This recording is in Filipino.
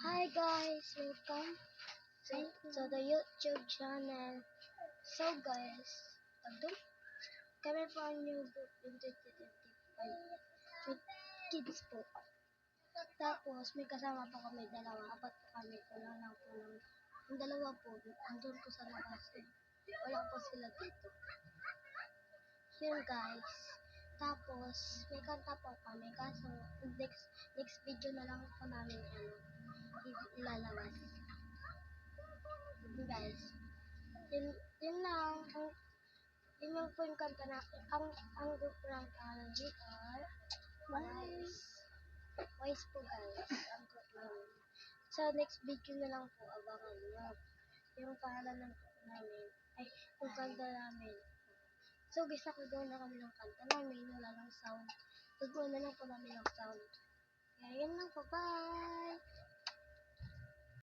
Hi guys, welcome to the YouTube channel. So guys, pagdum kami po ang new book in 2025 with kids po. Tapos may kasama po kami dalawa, apat po kami, kulang lang po ng ang dalawa po, andun po sa labas eh. Wala po sila dito. Yun guys. Tapos may kanta po kami, kaso next video na lang po namin ilalabas. Guys, yun lang, yun lang po yung kanta na, ang group ng GR, Wise po guys, ang group namin. Sa next video na lang po, abangan nyo yung pangalan ng group namin, yung kanta namin. So guys, nakagawa na kami ng kanta namin, wala lang sound. Gagawa na lang po namin ng sound. Kaya yun lang po, bye!